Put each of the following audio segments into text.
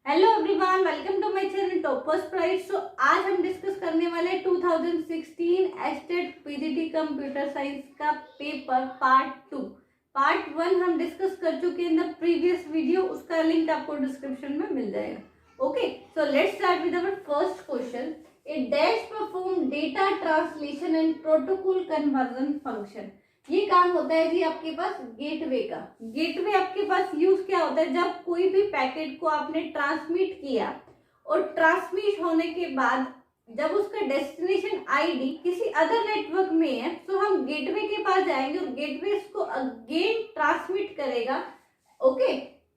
Hello everyone, welcome to my channel toppers pride. So आज हम discuss करने वाले 2016 एस्टेट पीजीटी कंप्यूटर साइंस का पेपर पार्ट 1 हम डिस्कस कर चुके हैं इन द प्रीवियस वीडियो। उसका लिंक आपको डिस्क्रिप्शन में मिल जाएगा। Okay, so let's start with our first question. A dash perform data translation and protocol conversion function. ये काम होता है जी आपके पास गेटवे का। गेटवे आपके पास यूज क्या होता है, जब कोई भी पैकेट को आपने ट्रांसमिट किया और ट्रांसमिट होने के बाद जब उसका डेस्टिनेशन आईडी किसी अदर नेटवर्क में है तो हम गेटवे के पास जाएंगे और गेटवे इसको अगेन ट्रांसमिट करेगा। ओके,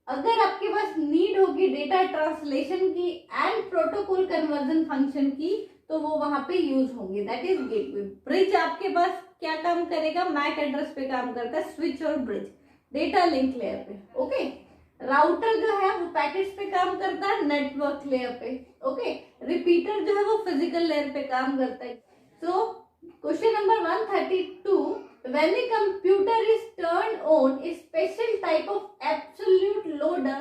अगर आपके पास नीड होगी डेटा ट्रांसलेशन की एंड प्रोटोकॉल कन्वर्जन फंक्शन की तो वो वहां पे यूज होंगे, दैट इज गेटवे। ब्रिज आपके पास क्या काम करेगा, मैक एड्रेस पे काम करता है, स्विच और ब्रिज डेटा लिंक लेयर पे। ओके, राउटर जो है वो पैकेट्स पे काम करता है नेटवर्क लेयर पे। ओके, रिपीटर जो है वो फिजिकल लेयर पे काम करता है। So question number 132, when a computer is turned on, a special type of absolute loader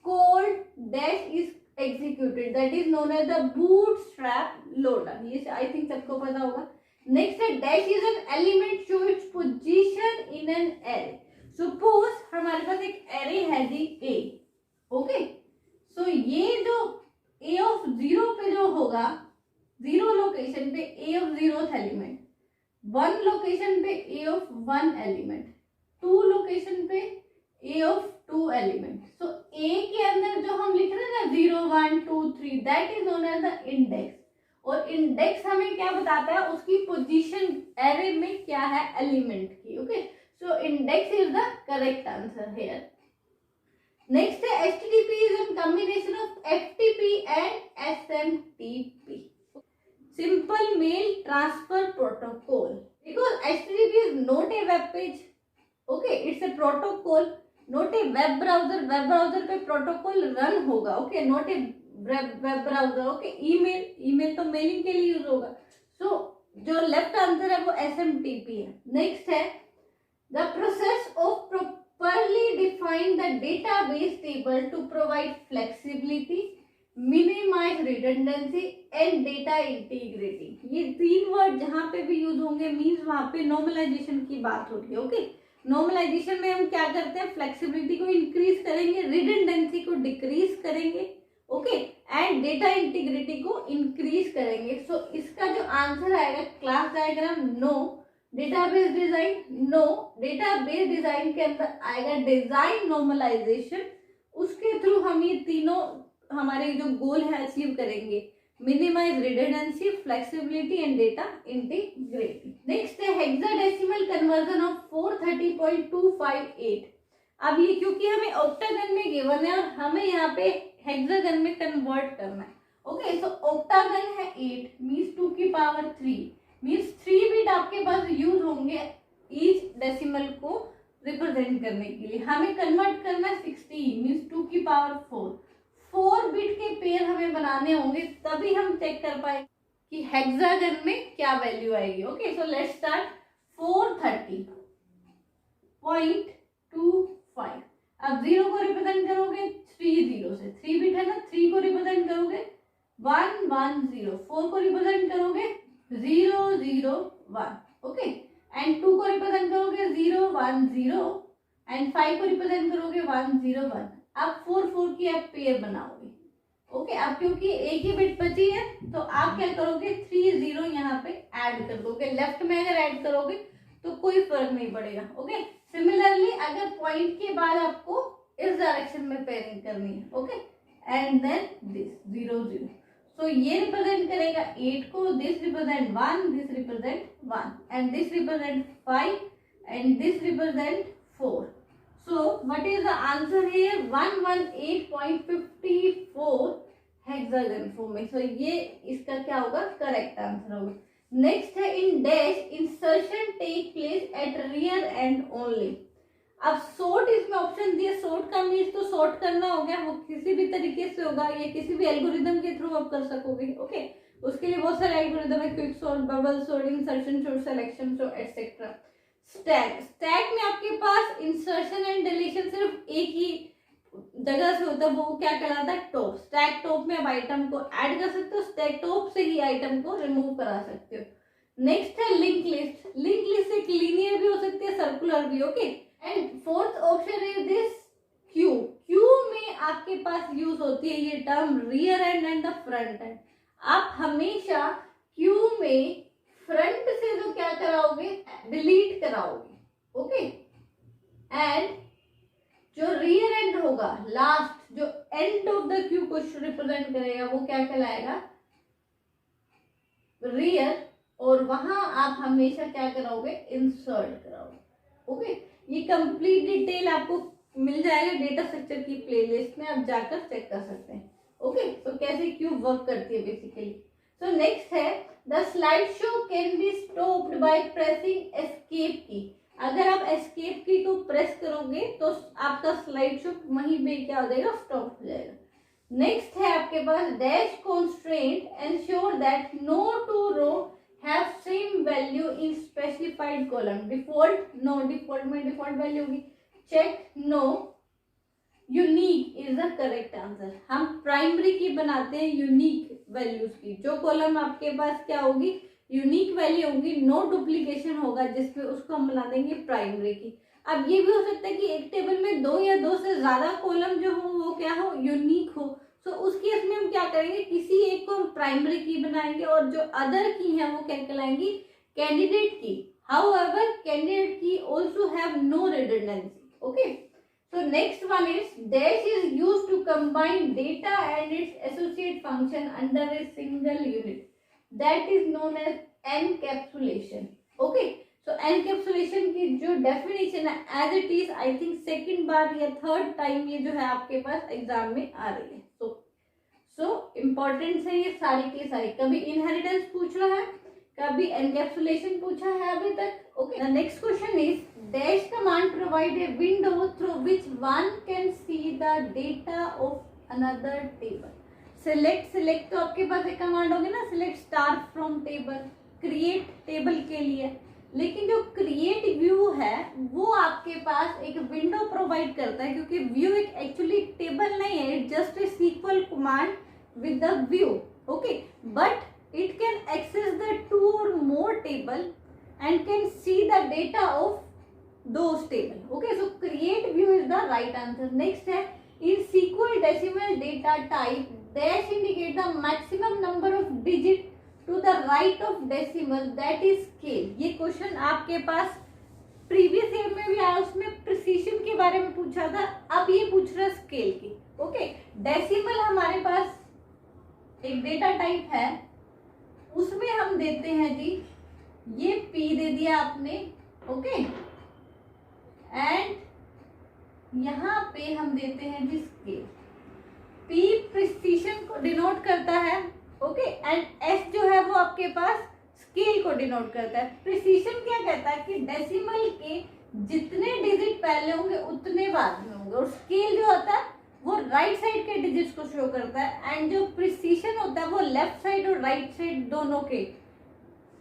called dash is executed, that is known as the bootstrap loader। ये I think सबको पता होगा। नेक्स्ट है dash is an element show its position in an array. Suppose हमारे पास एक array है जी ए। Okay, सो ये जो ए ऑफ 0 पे जो होगा, 0 लोकेशन पे ए ऑफ 0th एलिमेंट, 1 लोकेशन पे ए ऑफ 1 एलिमेंट, 2 लोकेशन पे ए ऑफ 2 एलिमेंट। सो ए के अंदर जो हम लिख रहे हैं ना 0 1 2 3, that is known as the index. और इंडेक्स हमें क्या बताता है, उसकी पोजीशन एरे में क्या है एलिमेंट की। Okay, so index is the correct answer here. Next है HTTP is an combination of FTP and SMTP, simple mail transfer protocol. Because HTTP is not a web page, okay, it's a protocol, not a web browser. Web browser पे protocol run होगा, okay, not a web browser. Okay, email तो mailing के लिए use होगा। सो जो left answer है वो SMTP है। नेक्स्ट है the process of properly define the database table to provide flexibility, minimize redundancy and data integrity. ये 3 वर्ड जहां पे भी यूज होंगे मीन्स वहां पे नॉर्मलाइजेशन की बात होती है। ओके, नॉर्मलाइजेशन में हम क्या करते हैं, फ्लेक्सिबिलिटी को इंक्रीज करेंगे, रिडंडेंसी को डिक्रीज करेंगे, ओके, एंड डेटा इंटीग्रिटी को इंक्रीज करेंगे। सो इसका जो आंसर आएगा class diagram no, database design no, database design के अंदर आएगा डिजाइन नॉर्मलाइजेशन। उसके थ्रू हम ये तीनों हमारे जो गोल है अचीव करेंगे, minimize redundancy, flexibility and data integrity. Next है हेक्साडेसिमल कन्वर्जन ऑफ 430.258। अब ये क्योंकि हमें ऑक्टागन में गिवन है और हमें यहाँ पे हेक्सागन में कन्वर्ट करना है। ओके, सो ऑक्टागन है 8 मींस 2 की पावर 3 मींस 3 बिट आपके पास यूज होंगे ईच डेसिमल को रिप्रेजेंट करने के लिए। हमें कन्वर्ट करना है 16 मींस 2 की पावर 4 बिट के पेयर हमें बनाने होंगे, तभी हम चेक कर पाए कि हेक्सागन में क्या वैल्यू आएगी। Okay, so let's start 430.25। अब 0 को रिप्रेजेंट करोगे 3 0 से, 3 बिट है ना, 3 को रिप्रेजेंट करोगे 1 1 0, 4 को रिप्रेजेंट करोगे 0 0 1, ओके, एंड 2 को रिप्रेजेंट करोगे 0 1 0 एंड 5 को रिप्रेजेंट करोगे 1 0 1। अब 4 4 की आप पेयर बनाओगे। ओके, अब क्योंकि एक ही बिट बची है तो आप क्या करोगे 3 0 यहाँ पे ऐड कर दोगे। लेफ्ट में अगर ऐड करोगे तो कोई फर्क नहीं पड़ेगा। ओके, सिमिलरली अगर पॉइंट के बाद आपको इस डायरेक्शन में पेयरिंग करनी है, ओके, एंड देन दिस 0 0। सो ये रिप्रेजेंट करेगा 8 को, this represent 1, this represent 1 and this represent 5 and this represent 4। So what is the answer here, 118.54 hexagon form में। सो ये इसका क्या होगा, करेक्ट आंसर होगा। नेक्स्ट है in dash insertion take place at rear end only. अब सॉर्ट इसमें option दिया, सॉर्ट का मीन्स तो सॉर्ट करना हो गया, वो किसी भी तरीके से होगा या किसी भी एल्गोरिदम के थ्रू आप कर सकोगे। ओके, उसके लिए बहुत सारे एल्गोरिदम है, quick sort, bubble sort, insertion sort, selection sort etcetera. Stack में आपके पास इंसर्शन एंड डिलीशन सिर्फ एक ही जगह से होता है, वो क्या कहलाता है, टॉप। स्टैक टॉप में आप आइटम को ऐड कर सकते हो, स्टैक टॉप से ही आइटम को रिमूव करा सकते हो। नेक्स्ट है लिंक लिस्ट। लिंक लिस्ट एक लीनियर भी हो सकती है, सर्कुलर भी, okay. And fourth option is this Q. Q में आपके पास यूज होती है ये term rear and and the front end. आप हमेशा क्यू में फ्रंट से जो क्या कराओगे, डिलीट कराओगे, ओके। एंड जो रियर एंड होगा, लास्ट जो एंड ऑफ द क्यू को रिप्रेजेंट करेगा, वो क्या कहलाएगा, रियर। और वहां आप हमेशा क्या कराओगे, इंसर्ट कराओगे, ओके। ये कंप्लीट डिटेल आपको मिल जाएगा डेटा स्ट्रक्चर की प्लेलिस्ट में, आप जाकर चेक कर सकते हैं, ओके। तो कैसे क्यूब वर्क करती है बेसिकली। सो नेक्स्ट है the slide show can be stopped by pressing escape की। अगर आप एस्केप की को प्रेस करोगे तो आपका स्लाइड शो वहीं पे क्या हो जाएगा, स्टॉप हो जाएगा। नेक्स्ट है आपके पास dash constraint ensure that no two row have same value in specified column. Default, no, default में डिफॉल्ट वैल्यू होगी, check, no, unique is the correct answer. हम प्राइमरी की बनाते हैं यूनिक वैल्यूज की। जो कॉलम आपके पास क्या होगी, यूनिक वैल्यू होगी, नो डुप्लीकेशन होगा जिसमें उसको हम बना देंगे प्राइमरी की। अब ये भी हो सकता है कि एक टेबल में दो या दो से ज्यादा कॉलम जो हो वो क्या हो, यूनिक हो। तो उस केस में हम क्या करेंगे, किसी एक को हम प्राइमरी की बनाएंगे और जो अदर की है वो क्या कहलाएंगी, candidate key. However candidate key also have no redundancy, okay. So next one is dash is used to combine data and its associate function under a single unit. That is known as encapsulation. Okay. So encapsulation की जो definition है as it is, I think second बार या third time ये जो है आपके पास exam में आ रही है। So important है ये सारी के सारी। कभी inheritance पूछ रहा है, कभी एनकैप्सुलेशन पूछा है अभी तक, okay. The next question is dash command provide a window through which one can see the data of another table. Select तो आपके पास एक कमांड होगी ना, select star from table, create table के लिए। लेकिन जो क्रिएट व्यू है वो आपके पास एक विंडो प्रोवाइड करता है, क्योंकि व्यू एक एक्चुअली टेबल नहीं है, it just a sequel command with the view, okay. But it can access the two or more table and can see the data of those table, okay. So create view is the right answer. Next है in SQL decimal data type dash indicate the maximum number of digit to the right of decimal, that is scale। ये question आपके पास previous year में भी आया, उसमें precision के बारे में पूछा था, अब ये पूछ रहा है स्केल की, ओके। डेसिमल हमारे पास एक डेटा टाइप है, उसमें हम देते हैं जी ये P दे दिया आपने, ओके। एंड यहाँ पे हम देते हैं जी स्केल। P प्रिसीशन को डिनोट करता है, ओके। एंड S जो है वो आपके पास स्केल को डिनोट करता है। प्रिसीशन क्या कहता है कि डेसिमल के जितने डिजिट पहले होंगे उतने बाद में होंगे, और स्केल जो होता है वो राइट साइड के डिजिट्स को शो करता है, एंड जो प्रिसीशन होता है वो लेफ्ट साइड और राइट साइड दोनों के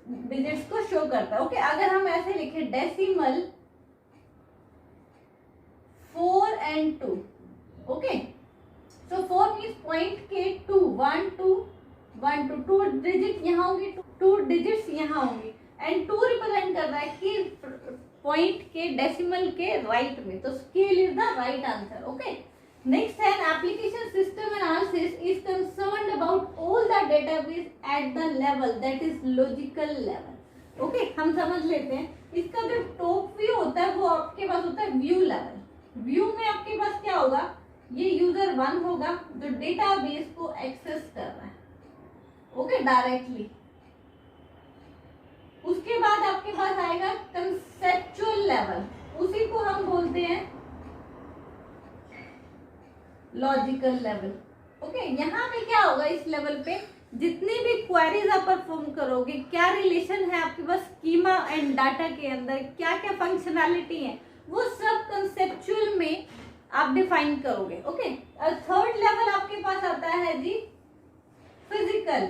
डिजिट्स को शो करता है, ओके। अगर हम ऐसे लिखे decimal 4 and 2, okay. So 4 means point के 2, 1 2 1 2, 2 डिजिट यहाँ होंगे, 2 डिजिट्स यहाँ होंगे, एंड 2 रिप्रेजेंट कर रहा है कि पॉइंट के डेसिमल के राइट में, तो scale is the right answer, okay. Next है application system analysis is concerned about all the database at the level that is logical level, okay। हम समझ लेते हैं इसका जो टॉप व्यू होता है वो आपके पास होता है व्यू लेवल। व्यू में आपके पास क्या होगा, ये यूजर 1 होगा जो डेटाबेस को एक्सेस कर रहा है, ओके, डायरेक्टली। उसके बाद आपके पास आएगा कंसेप्चुअल लेवल, उसी को हम बोलते हैं लॉजिकल लेवल, ओके। यहाँ पे क्या होगा, इस लेवल पे जितनी भी क्वेरीज आप परफॉर्म करोगे, क्या रिलेशन है आपके पास स्कीमा एंड डाटा के अंदर, क्या क्या फंक्शनैलिटी है, वो सब कंसेप्चुअल में आप डिफाइन करोगे, ओके। थर्ड लेवल आपके पास आता है जी फिजिकल,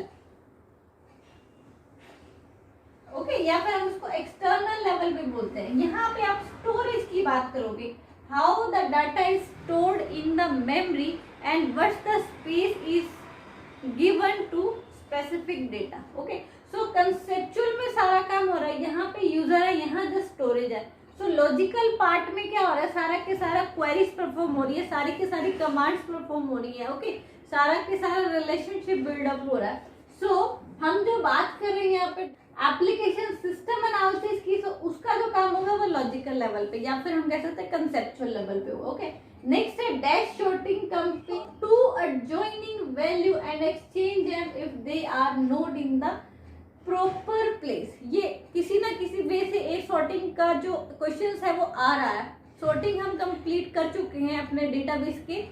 ओके, या फिर हम उसको एक्सटर्नल लेवल पे बोलते हैं। यहाँ पे आप स्टोरेज की बात करोगे, how the data is stored in the memory and what the space specific data. Okay, so conceptual में सारा काम हो रहा है, यहाँ पे यूजर है, यहाँ जस्ट स्टोरेज है। सो लॉजिकल पार्ट में क्या हो रहा है, सारा के सारा क्वेरीज परफॉर्म हो रही है, सारी की सारी कमांड्स परफॉर्म हो रही है। ओके, सारा के सारा रिलेशनशिप बिल्डअप हो रहा है। सो हम जो बात कर रहे हैं यहाँ पे एप्लीकेशन सिस्टम एनालिसिस की, तो उसका जो काम होगा वो लॉजिकल लेवल पे, या फिर हम कह सकते हैं कंसेप्चुअल लेवल पे होगा। ओके, नेक्स्ट है dash sorting compare to adjoining value and exchange them if they are not in the proper place। ये किसी ना किसी वे से एक सॉर्टिंग का जो क्वेश्चंस है वो आ रहा है। सॉर्टिंग हम कंप्लीट कर चुके हैं अपने डेटाबेस के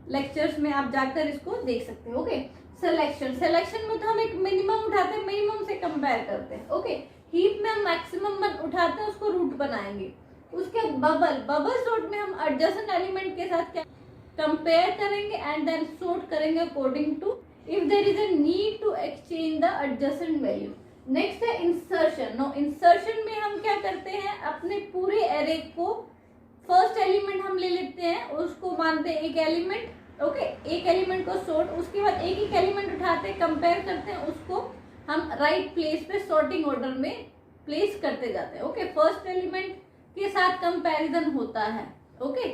लेक्चर्स में, आप जाकर इसको देख सकते हो। ओके, सिलेक्शन में तो हम एक मिनिमम उठाते हैं, मिनिमम से कंपेयर करते हैं। ओके, हीप में हम मैक्सिमम उठाते हैं, उसको रूट बनाएंगे। उसके बबल सॉर्ट में हम एडजेसेंट एलिमेंट के साथ क्या कंपेयर करेंगे एंड देन सॉर्ट करेंगे according to if there is a need to exchange the adjacent value. Next है इंसर्शन। इंसर्शन में हम क्या करते हैं, अपने पूरे एरे को फर्स्ट एलिमेंट हम ले लेते हैं, उसको मानते हैं एक एलिमेंट। ओके, एक एलिमेंट को सॉर्ट, उसके बाद एक एक एलिमेंट उठाते हैं, कंपेयर करते हैं, उसको हम राइट प्लेस पे सॉर्टिंग ऑर्डर में प्लेस करते जाते हैं। ओके, फर्स्ट एलिमेंट के साथ कंपैरिजन होता है। ओके,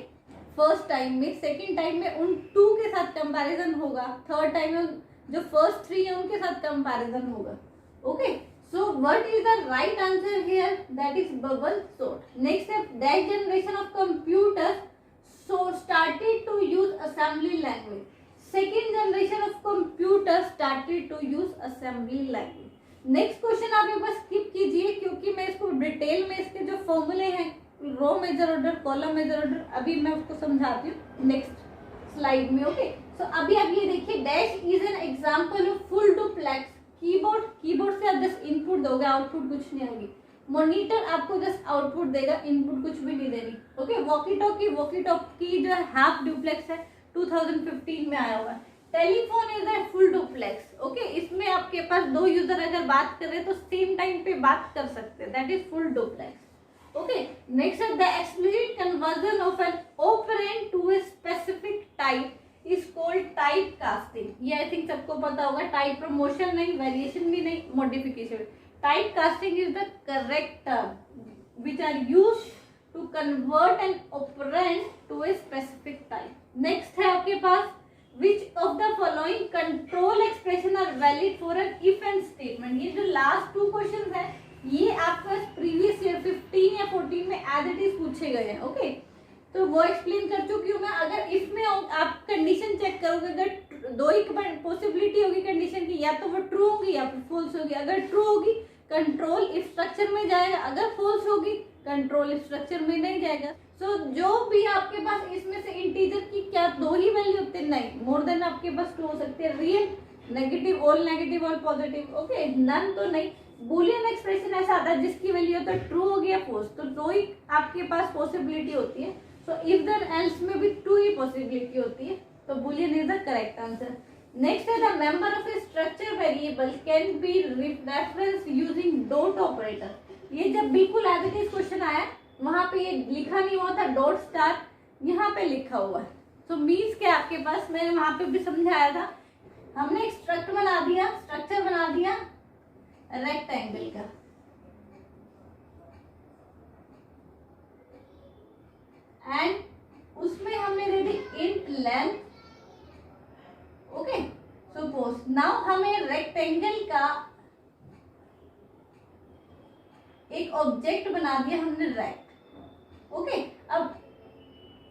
फर्स्ट टाइम में, सेकंड टाइम में उन टू के साथ कंपैरिजन होगा, थर्ड टाइम में जो फर्स्ट थ्री है उनके साथ कंपैरिजन होगा। Okay, so what is the right answer here, that is bubble sort. Next है that generation of computers so started to use assembly language। second generation of computers started to use assembly language। Next question आप एक बार skip कीजिए, क्योंकि मैं इसको detail में इसके जो फॉर्मूले हैं, row major order, column major order, अभी मैं उसको समझाती हूँ नेक्स्ट स्लाइड में। ओके, सो अभी आप ये देखिए, dash is an example of full duplex keyboard से आप जस्ट इनपुट दोगे, आउटपुट कुछ नहीं आएगी। मॉनिटर आपको जस्ट आउटपुट देगा, इनपुट कुछ भी नहीं देनी। ओके, वॉकी टॉकी जो है हाफ डुप्लेक्स है, 2015 में आया हुआ है। Telephone is a full duplex. Okay, इसमें आपके पास दो यूजर अगर बात कर रहे हैं तो सेम टाइम पे बात कर सकते हैं, that is full duplex. Okay, next है the explicit conversion of an operand to a specific type is called type casting. ये आई थिंक सबको पता होगा, टाइप प्रमोशन नहीं, वेरिएशन भी नहीं, modification. Typecasting is the correct term which are used to convert an operand to a specific type। Next है आपके पास which of the following control expression are valid for an if and statement। ये जो last to question है ये आपका previous year 15 या 14 में as it is पूछे गए हैं। ओके, तो वो एक्सप्लेन कर चुकी हूँ मैं। अगर इसमें आप कंडीशन चेक करोगे, अगर दो ही पॉसिबिलिटी होगी कंडीशन की, या तो वो ट्रू होगी या फिर फॉल्स होगी। अगर ट्रू होगी कंट्रोल इफ स्ट्रक्चर में जाएगा, अगर फॉल्स होगी कंट्रोल इफ स्ट्रक्चर में नहीं जाएगा। सो जो भी आपके पास इसमें से इंटीजर की क्या दो ही वैल्यू होते हैं, नहीं, मोर देन आपके पास टू हो सकती है, real, negative, all positive. Okay, none तो नहीं। बुलियन एक्सप्रेशन ऐसा आता है जिसकी वैल्यू तो ट्रू हो गया, फॉल्स, तो दो ही आपके पास पॉसिबिलिटी होती है। तो इफ देन एल्स में भी टू ही पॉसिबिलिटी होती है, तो boolean is the correct answer. Next है the member of a structure variable can be reference using dot operator. ये जब बिल्कुल एज इट इज क्वेश्चन आया, वहां पे ये लिखा नहीं हुआ था डॉट स्टार, यहाँ पे लिखा हुआ है। तो मीन्स क्या आपके पास, मैंने वहां पे भी समझाया था, हमने एक स्ट्रक्चर बना दिया रेक्टेंगल का, एंड उसमें हमने दे दी int length. Okay, suppose now हमें रेक्टेंगल का एक ऑब्जेक्ट बना दिया हमने रेक्ट। ओके, अब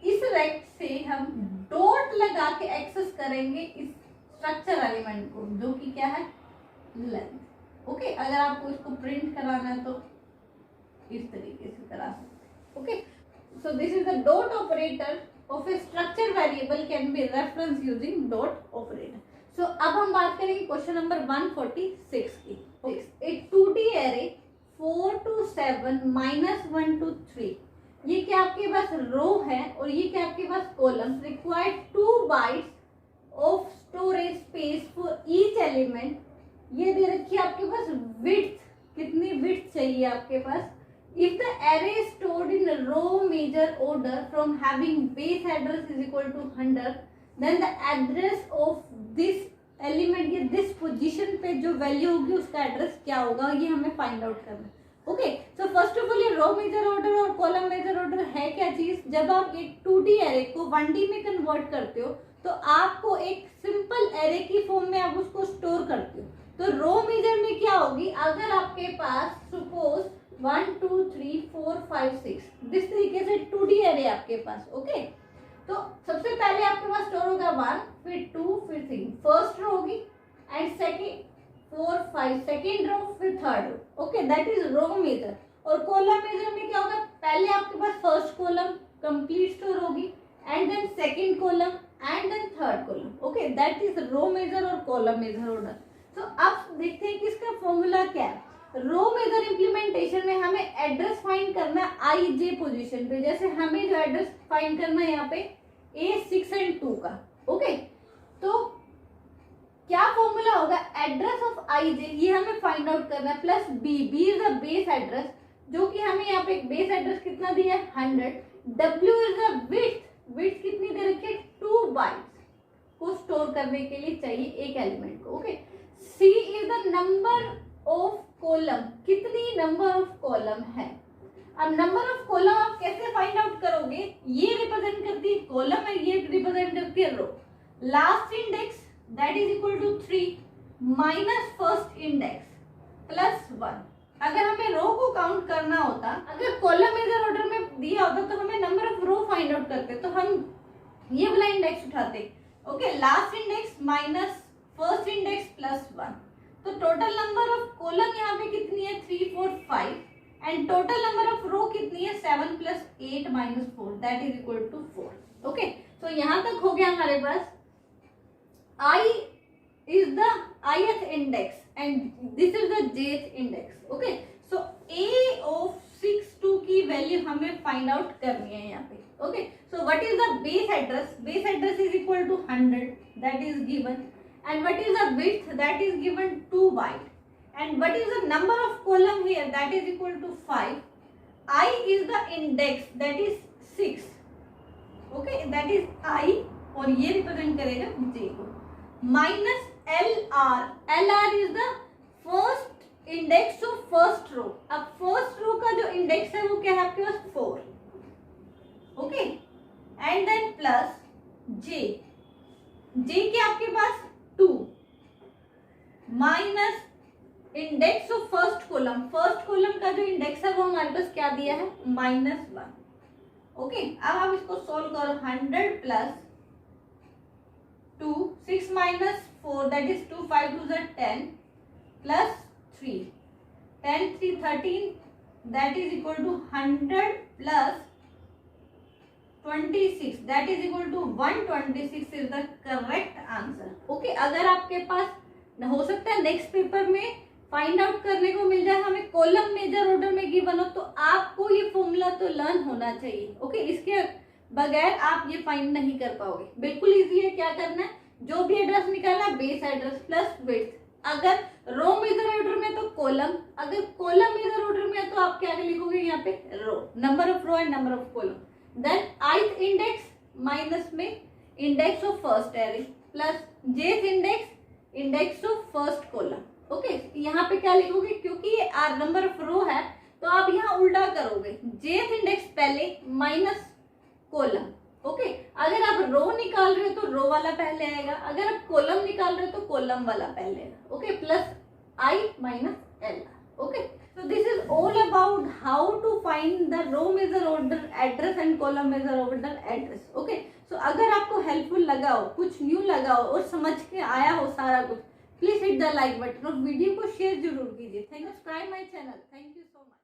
इस रेक्ट से हम डॉट लगा के एक्सेस करेंगे इस स्ट्रक्चर एलिमेंट को, जो कि क्या है, लेंथ। ओके, अगर आपको इसको प्रिंट कराना है तो इस तरीके से करा सकते। Okay, so this is the dot operator of a structure variable can be referenced using dot operator। so अब हम बात करेंगे क्वेश्चन नंबर 146 की। एक 2D array 4 to 7 -1 to 3, ये क्या आपके पास रो है और ये क्या आपके पास columns, required 2 bytes of storage space for each element. ये दे रखी है आपके पास विड्थ, कितनी विड्थ चाहिए आपके पास। If the array is stored in row major order from having base address is equal to 100, then the address of this element या this position पे जो वैल्यू होगी उसका एड्रेस क्या होगा, ये हमें फाइंड आउट करना है। Okay, so first of all ये रो मेजर ऑर्डर और कॉलम मेजर ऑर्डर है क्या चीज। जब आप एक 2D एरे को 1D में कन्वर्ट करते हो तो आपको एक सिंपल एरे की फॉर्म में आप उसको स्टोर करते हो। तो रो मेजर में क्या होगी, अगर आपके पास सपोज 1 2 3 4 5 6 दिस तरीके से 2D एरे आपके पास। ओके, तो सबसे पहले आपके पास स्टोर होगा 1, फिर 2, फिर 3, फर्स्ट रो होगी, एंड सेकेंड 4 5 सेकेंड रो, फिर third row. Okay, that is row major. और कॉलम मेजर में क्या होगा, पहले आपके पास फर्स्ट कॉलम कंप्लीट स्टोर होगी, and then second column, and then third column. Okay, that is row major और कॉलम मेजर ऑर्डर। तो अब देखते हैं कि इसका फॉर्मूला क्या है। रो मेजर इंप्लीमेंटेशन में हमें एड्रेस फाइंड करना है आई जे पोजिशन पे। जैसे हमें जो एड्रेस फाइंड करना है यहाँ पे A6 एंड 2 का। ओके, तो क्या फॉर्मूला होगा, एड्रेस ऑफ आई जे, ये हमें फाइंड आउट करना है, plus B is the base address, जो कि हमें यहाँ पे एक बेस एड्रेस कितना दिया है 100। डब्ल्यू इज द विड्थ कितनी दे रखी है 2 बाइट्स को स्टोर करने के लिए चाहिए एक एलिमेंट को। Okay, C is the number of column, कितनी नंबर ऑफ कॉलम है। अब नंबर ऑफ कॉलम आप कैसे फाइंड आउट करोगे, ये रिप्रेजेंट करती है कॉलम है, ये रिप्रेजेंट करती है row. Last index that is equal to 3 minus first index plus 1। अगर हमें रो को काउंट करना होता, अगर कॉलम मेजर ऑर्डर में दिया होता तो हमें number of row find out करते, तो हम ये वाला इंडेक्स उठाते। Okay, last index minus first index plus 1। तो टोटल नंबर ऑफ कॉलम यहाँ पे कितनी है 3 4 5, and total number of row कितनी है 7 plus 8 minus 4 that is equal to 4। Okay, तो यहाँ तक हो गया हमारे पास। I is the ith index and this is the jth index. Okay, so A of 6 2 की वैल्यू हमें फाइंड आउट करनी है यहाँ पे। Okay, so what is the base address? Base address is equal to 100 that is given, and what is the width that is given 2 byte, and what is the number of column here that is equal to 5. I is the index that is 6. Okay, that is I और ये represent करेगा J को, minus L R is the first index of first row. अब first रो का जो index है वो क्या है आपके पास 4। ओके, एंड देन प्लस जे, जे के आपके पास 2 minus index of first column, first column का जो इंडेक्स है वो हमारे पास क्या दिया है -1। ओके, अब आप इसको सोल्व करो, 100 plus 2 6 minus 4 that is 2 5 2 is 10 plus 3 10 3 13 that is equal to 100 plus 26 that is equal to 126 is the correct answer. Okay, अगर आपके पास हो सकता है नेक्स्ट पेपर में फाइंड आउट करने को मिल जाए हमें कॉलम मेजर ऑर्डर में गिवन हो, तो आपको ये फॉर्मूला तो लर्न होना चाहिए। ओके, इसके बगैर आप ये फाइंड नहीं कर पाओगे। बिल्कुल इजी है, क्या करना है, जो भी एड्रेस निकालना बेस एड्रेस प्लस विड्थ। अगर रो मेजर ऑर्डर में तो कॉलम, अगर कॉलम मेजर ऑर्डर में है तो आप क्या लिखोगे यहाँ पे row, number of row and number of column. Then ith index minus में index of first array plus jth index index of first column. Okay, यहाँ पे क्या लिखोगे, क्योंकि ये नंबर ऑफ रो है तो आप यहाँ उल्टा करोगे, jth इंडेक्स पहले माइनस कॉलम। ओके, अगर आप रो निकाल रहे हो तो रो वाला पहले आएगा, अगर आप कॉलम निकाल रहे हो तो कॉलम वाला पहले आएगा। Okay, plus I minus L. Okay, so this is all about how to find the row measure order address and column measure order address. Okay, so अगर आपको हेल्पफुल लगा हो, कुछ न्यू लगा हो और समझ के आया हो सारा कुछ, please hit the like button और वीडियो को शेयर जरूर कीजिए। Thank you, subscribe my channel. Thank you so much.